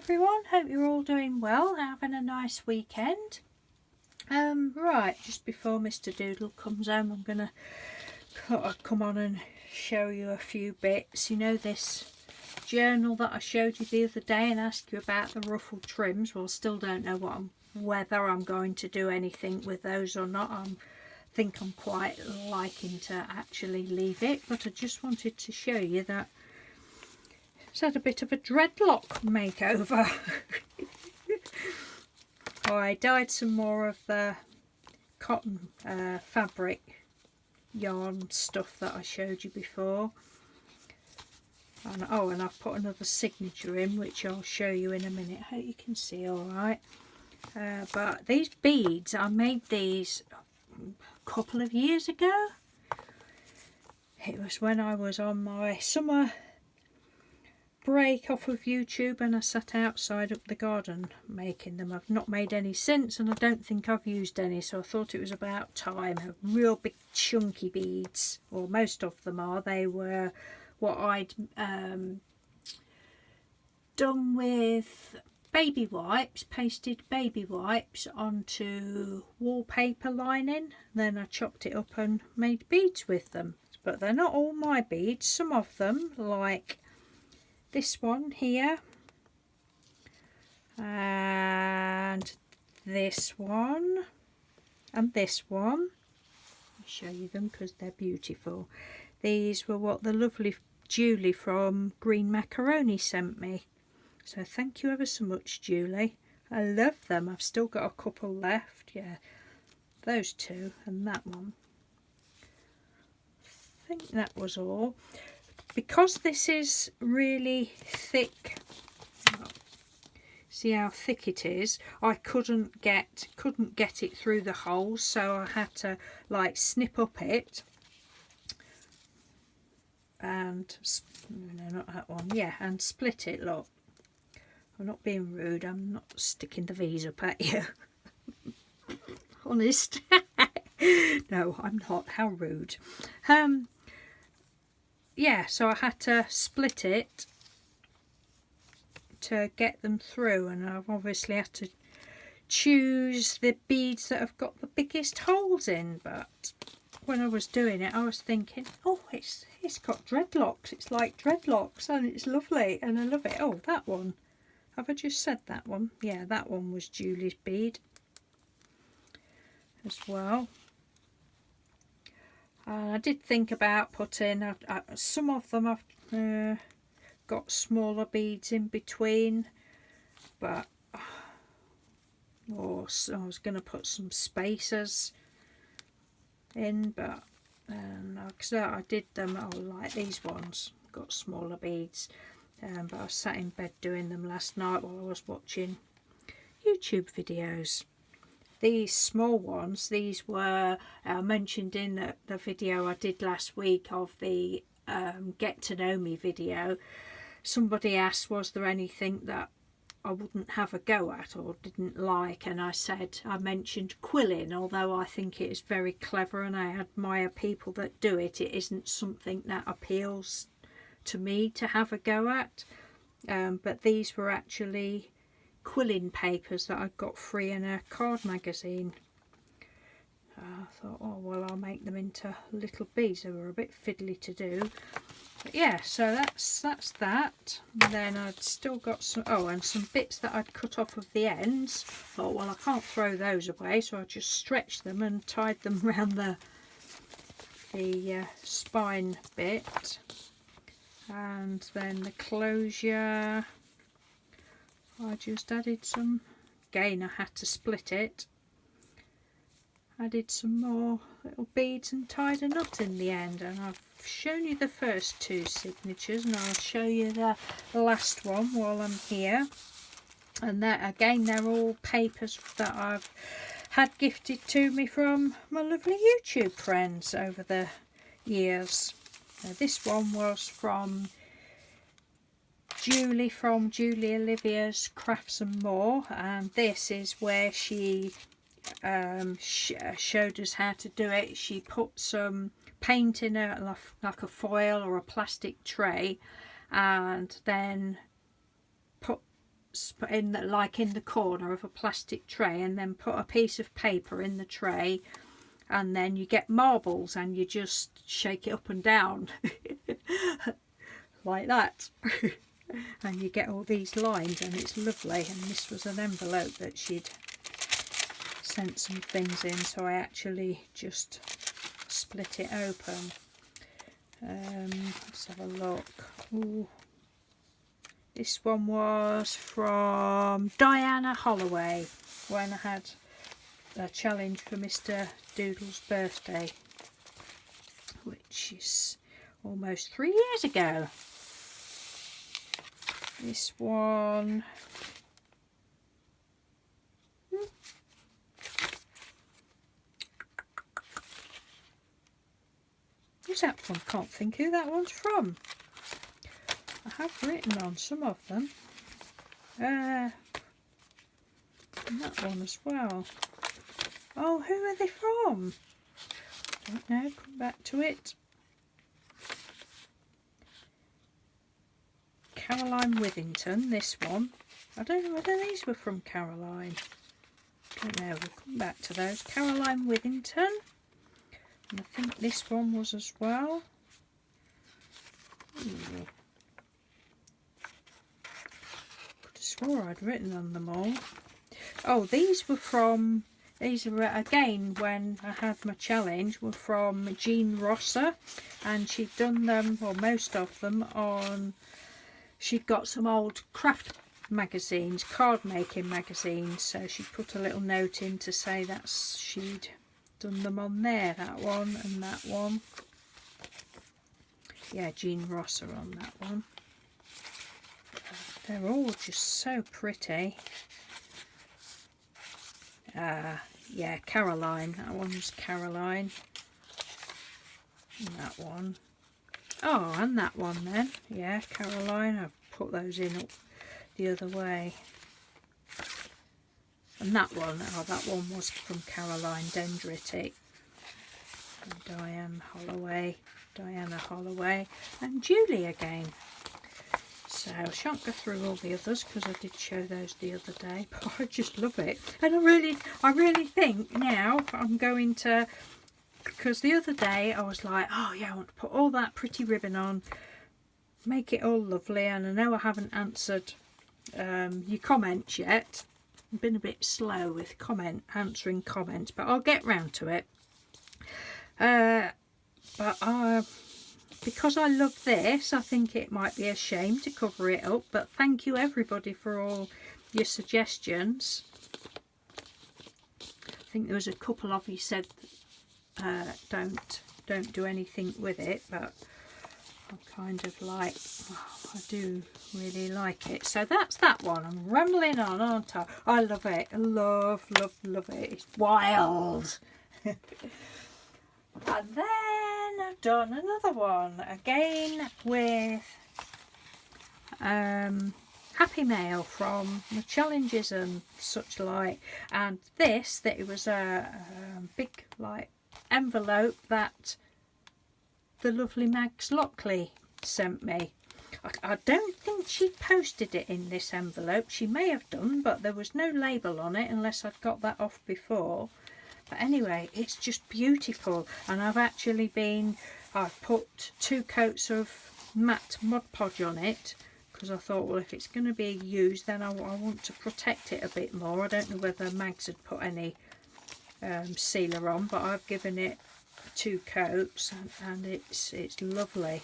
everyone, hope you're all doing well, having a nice weekend. Right, just before Mr. Doodle comes home, I'm going to come on and show you a few bits. You know this journal that I showed you the other day and asked you about the ruffled trims? Well, still don't know whether I'm going to do anything with those or not. I think I'm quite liking to actually leave it, but I just wanted to show you that it's had a bit of a dreadlock makeover. I dyed some more of the cotton fabric yarn stuff that I showed you before, and I've put another signature in, which I'll show you in a minute. I hope you can see all right. But these beads, I made these a couple of years ago. It was when I was on my summer break off of YouTube and I sat outside up the garden making them. I've not made any since, and I don't think I've used any, so I thought it was about time. Real big chunky beads, or most of them are. They were what I'd done with baby wipes, pasted baby wipes onto wallpaper lining. Then I chopped it up and made beads with them. But they're not all my beads. Some of them, like this one here and this one and this one. I'll show you them because they're beautiful. These were what the lovely Julie from Green Macaroni sent me, so thank you ever so much, Julie. I love them. I've still got a couple left. Yeah, those two and that one. I think that was all. Because this is really thick, see how thick it is, I couldn't get it through the holes, so I had to like snip up it and no, not that one, yeah, and split it. Look, I'm not being rude, I'm not sticking the V's up at you. Honest. No, I'm not. How rude. Yeah, so I had to split it to get them through, and I've obviously had to choose the beads that have got the biggest holes in. But when I was doing it, I was thinking, oh, it's got dreadlocks. It's like dreadlocks, and it's lovely, and I love it. Oh, that one. Have I just said that one? Yeah, that one was Julie's bead as well. I did think about putting some of them. I've got smaller beads in between, but I was going to put some spacers in, but I did them. I like these ones, got smaller beads, but I sat in bed doing them last night while I was watching YouTube videos. These small ones, these were mentioned in the video I did last week of the Get to Know Me video. Somebody asked, was there anything that I wouldn't have a go at or didn't like, and I mentioned quilling. Although I think it is very clever and I admire people that do it, it isn't something that appeals to me to have a go at. But these were actually quilling papers that I got free in a card magazine. I thought, oh well, I'll make them into little beads. They were a bit fiddly to do, but yeah, so that's that. And then I'd still got some, and some bits that I'd cut off of the ends. Thought, well, I can't throw those away, so I just stretched them and tied them around the spine bit. And then the closure, I just added some, again I had to split it, added some more little beads and tied a knot in the end. And I've shown you the first two signatures, and I'll show you the last one while I'm here. And that again, they're all papers that I've had gifted to me from my lovely YouTube friends over the years. Now, this one was from Julie from Julie Olivia's Crafts and More, and this is where she showed us how to do it. She put some paint in like a foil or a plastic tray, and then put in the, like in the corner of a plastic tray, and then put a piece of paper in the tray, and then you get marbles and you just shake it up and down like that. And you get all these lines, and it's lovely. And this was an envelope that she'd sent some things in, so I actually just split it open. Let's have a look. Ooh. This one was from Diana Holloway when I had a challenge for Mr. Doodle's birthday, which is almost 3 years ago. This one, who's that from? Can't think who that one's from. I have written on some of them. And that one as well. Oh, who are they from? Don't know, come back to it. Caroline Withington, this one. I don't know whether these were from Caroline. Don't know, we'll come back to those. Caroline Withington. And I think this one was as well. Could have swore I'd written on them all. Oh, these were from, these are again when I had my challenge, were from Jean Rosser, and she'd done them, or most of them, on, she'd got some old craft magazines, card making magazines, so she put a little note in to say that she'd done them on there, that one and that one. Yeah, Jean Rosser on that one. They're all just so pretty. Yeah, Caroline, that one was Caroline. And that one. Oh, and that one then. Yeah, Caroline, I've put those in up the other way. And that one, oh, that one was from Caroline Dendritic. And Diana Holloway, and Julie again. So I shan't go through all the others because I did show those the other day, but I just love it. And I really think now I'm going to, because the other day I was like, oh yeah, I want to put all that pretty ribbon on, make it all lovely. And I know I haven't answered your comments yet. I've been a bit slow with answering comments, but I'll get round to it. Because I love this, I think it might be a shame to cover it up, but thank you everybody for all your suggestions. I think there was a couple of you said don't do anything with it, but I'm kind of like, oh, I do really like it. So that's that one. I'm rambling on, aren't I? I love it. I love it. It's wild. And then I've done another one again with Happy Mail from the challenges and such like. And this, that it was a big like envelope that the lovely Mags Lockley sent me. I don't think she posted it in this envelope. She may have done, but there was no label on it unless I'd got that off before. But anyway, it's just beautiful, and I've put 2 coats of matte Mod Podge on it, because I thought, well, if it's going to be used, then I want to protect it a bit more. I don't know whether Mags had put any sealer on, but I've given it 2 coats, and it's lovely.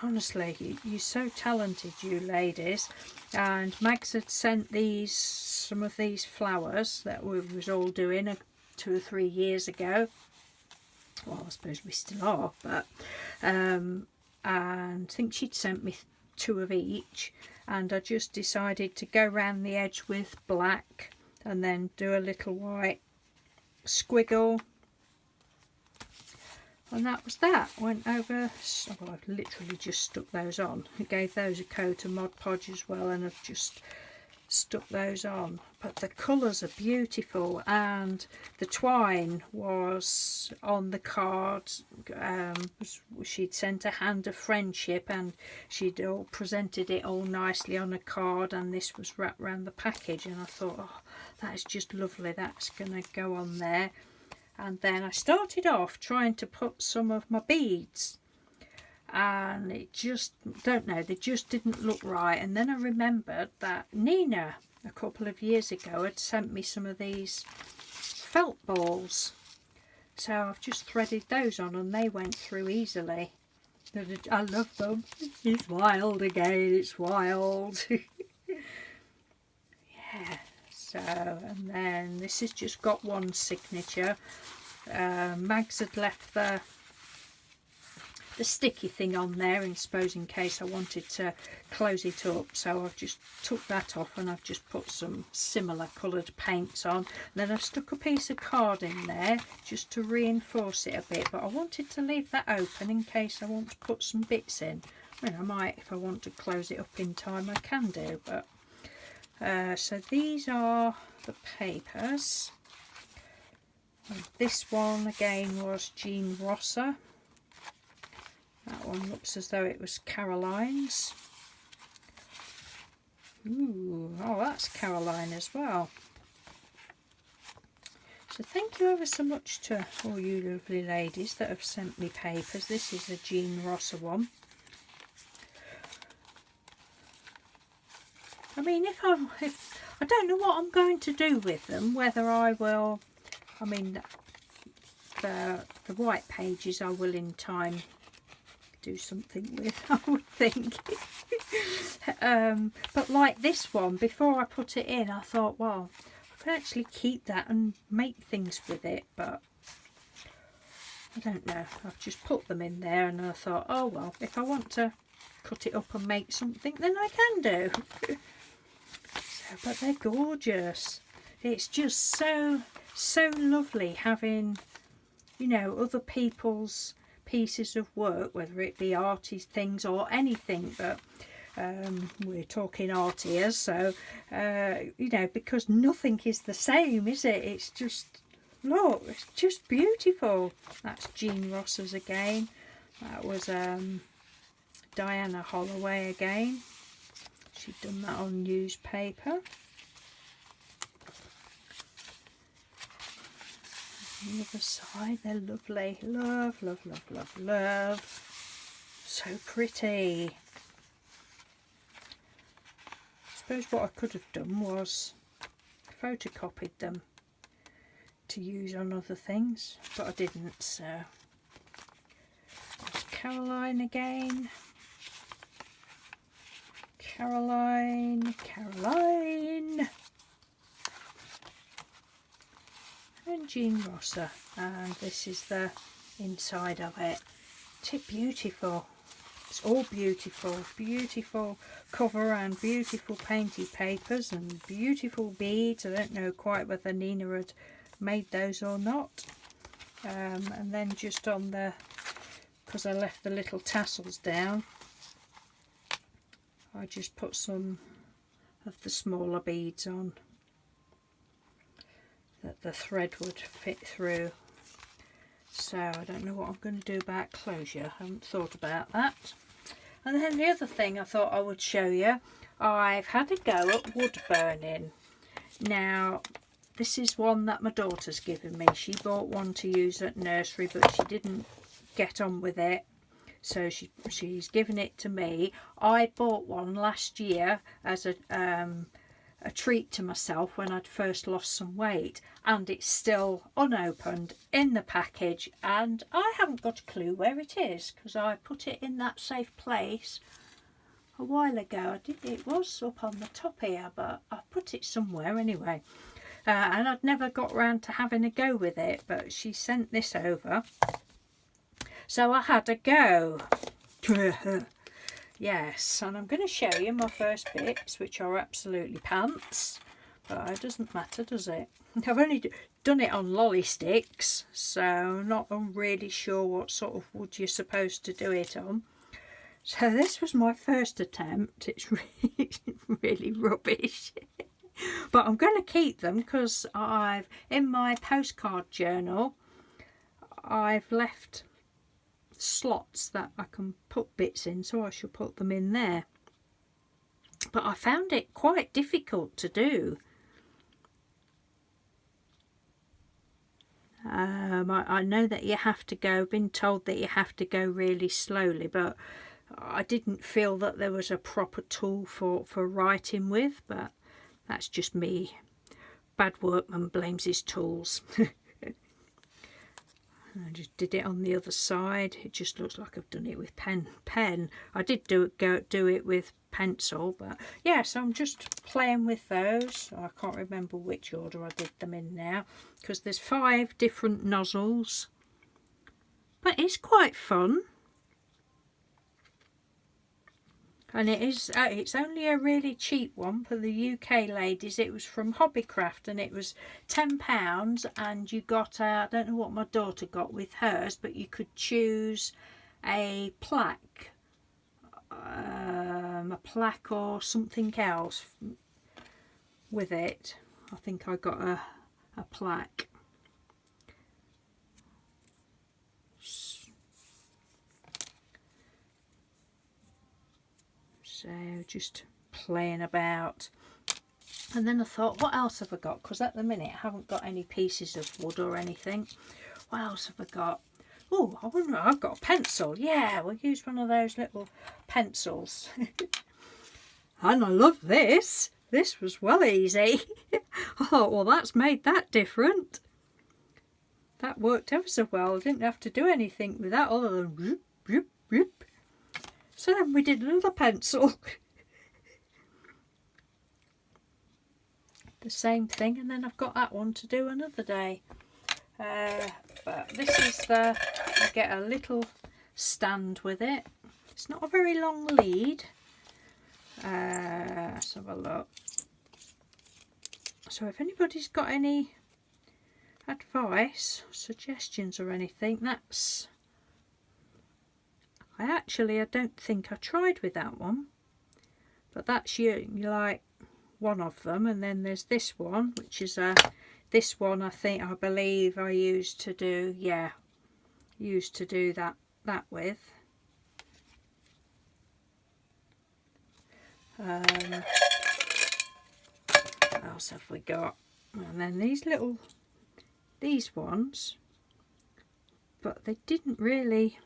Honestly, you're so talented, you ladies. And Mags had sent some of these flowers that we was all doing 2 or 3 years ago. Well, I suppose we still are, but and I think she'd sent me 2 of each, and I just decided to go round the edge with black and then do a little white squiggle. And that was that. Went over, oh, I've literally just stuck those on. I gave those a coat of Mod Podge as well, and I've just stuck those on. But the colours are beautiful, and the twine was on the card. She'd sent a hand of friendship, and she'd all presented it all nicely on a card, and this was wrapped around the package, and I thought, oh, that is just lovely, that's going to go on there. And then I started off trying to put some of my beads, and it just, don't know, they just didn't look right. And then I remembered that Nina a couple of years ago had sent me some of these felt balls, so I've just threaded those on, and they went through easily. I love them. It's wild again, it's wild. Yeah, so, and then this has just got one signature. Mags had left the sticky thing on there, in case I wanted to close it up, so I've just took that off, and I've just put some similar coloured paints on. And then I've stuck a piece of card in there just to reinforce it a bit, but I wanted to leave that open in case I want to put some bits in. I mean, I might, if I want to close it up in time, I can do. But so these are the papers. And this one again was Jean Rosser. That one looks as though it was Caroline's. Ooh, oh, that's Caroline as well. So thank you ever so much to all you lovely ladies that have sent me papers. This is a Jean Rosser one. I mean, if I don't know what I'm going to do with them, whether I will, I mean, the white pages I will in time do something with, I would think. But like this one, before I put it in, I thought, well, I could actually keep that and make things with it, but I don't know. I've just put them in there, and I thought, oh well, if I want to cut it up and make something, then I can do. So, but they're gorgeous. It's just so lovely having, you know, other people's pieces of work, whether it be arty things or anything, but we're talking art here, so you know, because nothing is the same, is it? It's just, look, it's just beautiful. That's Jean Rosser's again. That was Diana Holloway again. She'd done that on newspaper. On the other side, they're lovely. Love, love, love, love, love. So pretty. I suppose what I could have done was photocopied them to use on other things, but I didn't, so. There's Caroline again. Caroline, Caroline. And Jean Rosser, and this is the inside of it. Isn't it beautiful? It's all beautiful, beautiful cover and beautiful painted papers and beautiful beads. I don't know quite whether Nina had made those or not. And then just on the, because I left the little tassels down, I just put some of the smaller beads on, that the thread would fit through. So I don't know what I'm going to do about closure. I haven't thought about that. And then the other thing I thought I would show you, I've had a go at wood burning. Now this is one that my daughter's given me. She bought one to use at nursery, but she didn't get on with it, so she's given it to me. I bought one last year as a treat to myself when I'd first lost some weight, and it's still unopened in the package, and I haven't got a clue where it is because I put it in that safe place a while ago. It was up on the top here, but I put it somewhere anyway, and I'd never got round to having a go with it, but she sent this over, so I had a go. Yes, and I'm going to show you my first bits, which are absolutely pants, but it doesn't matter, does it? I've only done it on lolly sticks, so I'm not really sure what sort of wood you're supposed to do it on. So this was my first attempt. It's really, really rubbish. but I'm going to keep them because in my postcard journal I've left slots that I can put bits in, so I shall put them in there. But I found it quite difficult to do. I know that you have to go, been told that you have to go really slowly, but I didn't feel that there was a proper tool for writing with, but that's just me. Bad workman blames his tools. I just did it on the other side. It just looks like I've done it with pen. I did do it with pencil, but yeah, so I'm just playing with those. I can't remember which order I did them in now, because there's 5 different nozzles, but it's quite fun. And it's only a really cheap one for the UK ladies. It was from Hobbycraft and it was £10, and you got I don't know what my daughter got with hers, but you could choose a plaque or something else with it. I think I got a plaque. So just playing about. And then I thought, what else have I got? Because at the minute I haven't got any pieces of wood or anything. What else have I got? Oh, I wonder, I've got a pencil. Yeah, we'll use one of those little pencils. And I love this. This was well easy. I thought, well, that's made that different. That worked ever so well. I didn't have to do anything with that other than whoop, whoop, whoop. So then we did another pencil. The same thing, and then I've got that one to do another day. But this is I get a little stand with it. It's not a very long lead. Let's have a look. So if anybody's got any advice, suggestions or anything, I don't think I tried with that one, but that's you like one of them. And then there's this one, which is this one I believe I used to do that with. What else have we got? And then these ones, but they didn't really,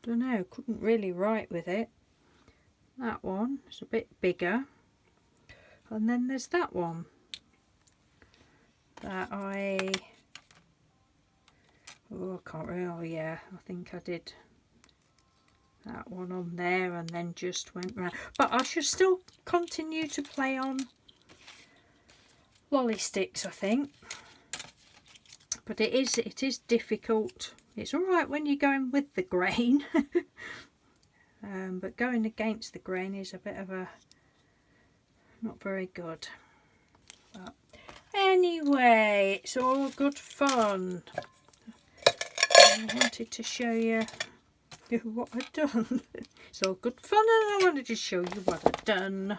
couldn't really write with it. That one is a bit bigger, and then there's that one that I can't really, oh yeah, I think I did that one on there and then just went round. But I should still continue to play on lolly sticks, I think. But it is difficult. It's alright when you're going with the grain. But going against the grain is a bit of a not very good. But anyway, it's all good fun. I wanted to show you what I've done. It's all good fun, and I wanted to show you what I've done.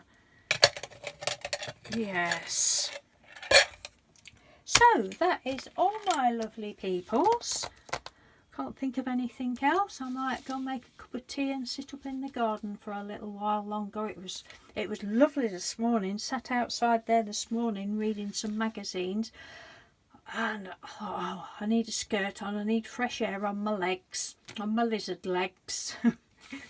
Yes. So that is all, my lovely peoples. Can't think of anything else. I might go make a cup of tea and sit up in the garden for a little while longer. It was lovely this morning. Sat outside there this morning reading some magazines, and oh, I need a skirt on. I need fresh air on my legs, on my lizard legs.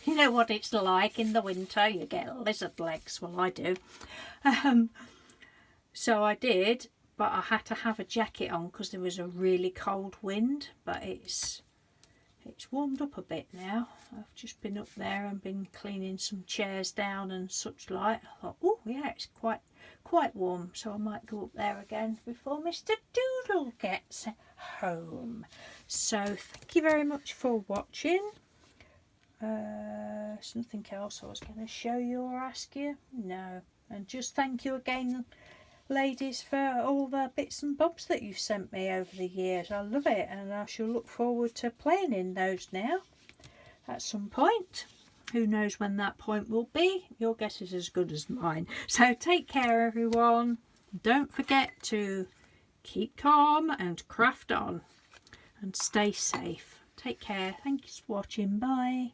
You know what it's like in the winter. You get lizard legs. Well, I do. So I did, but I had to have a jacket on because there was a really cold wind. But it's warmed up a bit now. I've just been up there and been cleaning some chairs down and such like. I thought, oh yeah, it's quite warm, so I might go up there again before Mr. Doodle gets home. So thank you very much for watching. There's nothing else I was going to show you or ask you. No. And just thank you again, ladies, for all the bits and bobs that you've sent me over the years. I love it, and I shall look forward to playing in those now at some point. Who knows when that point will be? Your guess is as good as mine. So take care, everyone. Don't forget to keep calm and craft on and stay safe. Take care. Thanks for watching. Bye.